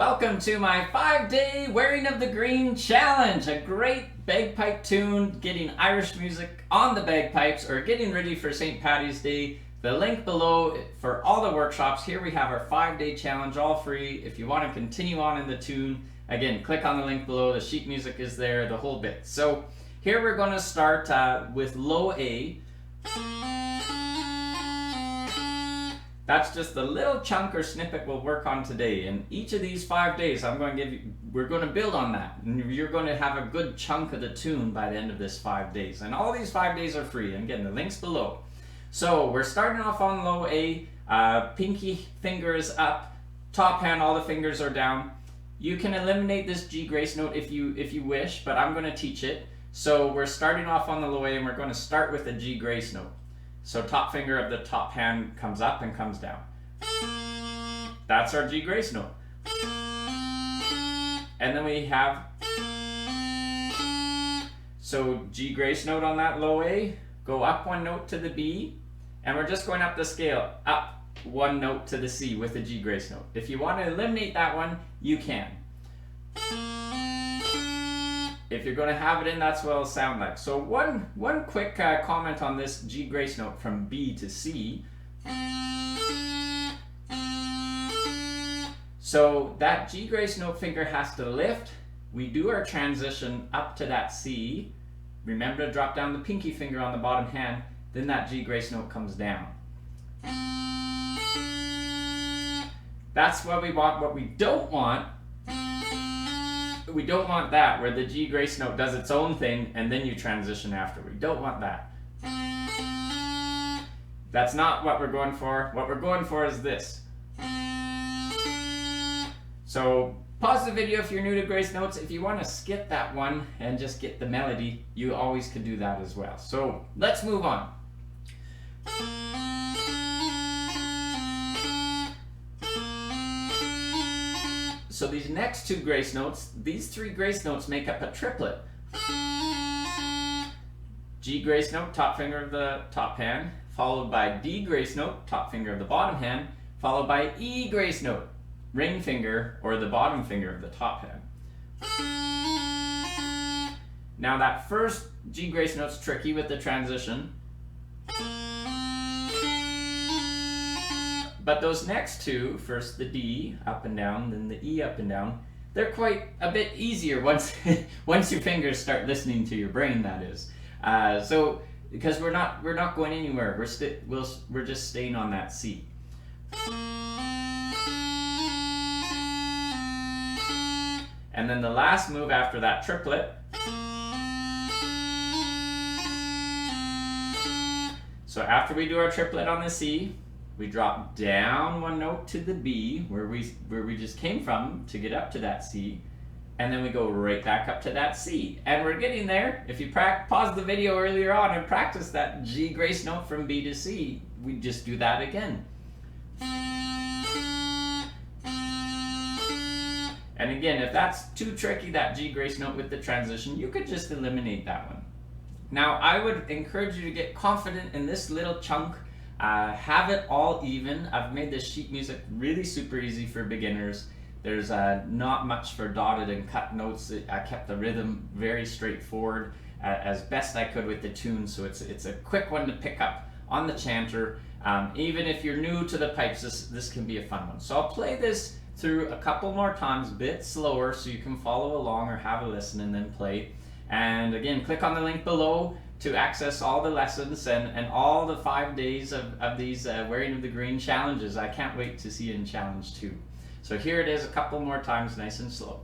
Welcome to my 5-day Wearing of the Green challenge, a great bagpipe tune, getting Irish music on the bagpipes or getting ready for St. Paddy's Day. The link below for all the workshops. Here we have our 5-day challenge, all free. If you want to continue on in the tune, again, click on the link below. The sheet music is there, the whole bit. So here we're going to start with low A. That's just a little chunk or snippet we'll work on today. And each of these 5 days, we're going to build on that. And you're going to have a good chunk of the tune by the end of this 5 days. And all these 5 days are free. And again, the link's below. So we're starting off on low A. Pinky finger is up. Top hand, all the fingers are down. You can eliminate this G grace note if you wish, but I'm going to teach it. So we're starting off on the low A, and we're going to start with a G grace note. So top finger of the top hand comes up and comes down. That's our G grace note. And then we have, so G grace note on that low A, go up one note to the B, and we're just going up the scale, up one note to the C with the G grace note. If you want to eliminate that one, you can. If you're going to have it in, that's what it'll sound like. So one quick comment on this G grace note from B to C. So that G grace note finger has to lift. We do our transition up to that C. Remember to drop down the pinky finger on the bottom hand. Then that G grace note comes down. That's what we want. What we don't want that, where the G grace note does its own thing and then you transition after. We don't want that. That's not what we're going for. What we're going for is this. So pause the video if you're new to grace notes. If you want to skip that one and just get the melody, you always could do that as well. So let's move on. So these next two grace notes, these three grace notes make up a triplet. G grace note, top finger of the top hand, followed by D grace note, top finger of the bottom hand, followed by E grace note, ring finger or the bottom finger of the top hand. Now that first G grace note's tricky with the transition. But those next two, first the D up and down, then the E up and down, they're quite a bit easier once once your fingers start listening to your brain, that is. So because we're not going anywhere, we're just staying on that C. And then the last move after that triplet. So after we do our triplet on the C, we drop down one note to the B, where we just came from to get up to that C, and then we go right back up to that C. And we're getting there. If you pause the video earlier on and practice that G grace note from B to C, we just do that again. And again, if that's too tricky, that G grace note with the transition, you could just eliminate that one. Now, I would encourage you to get confident in this little chunk. Have it all even. I've made this sheet music really super easy for beginners. There's not much for dotted and cut notes. I kept the rhythm very straightforward as best I could with the tune, so it's a quick one to pick up on the chanter. Even if you're new to the pipes, this can be a fun one. So I'll play this through a couple more times, a bit slower, so you can follow along or have a listen and then play. And again, click on the link below to access all the lessons and all the 5 days of these Wearing of the Green challenges. I can't wait to see you in challenge 2. So here it is a couple more times, nice and slow.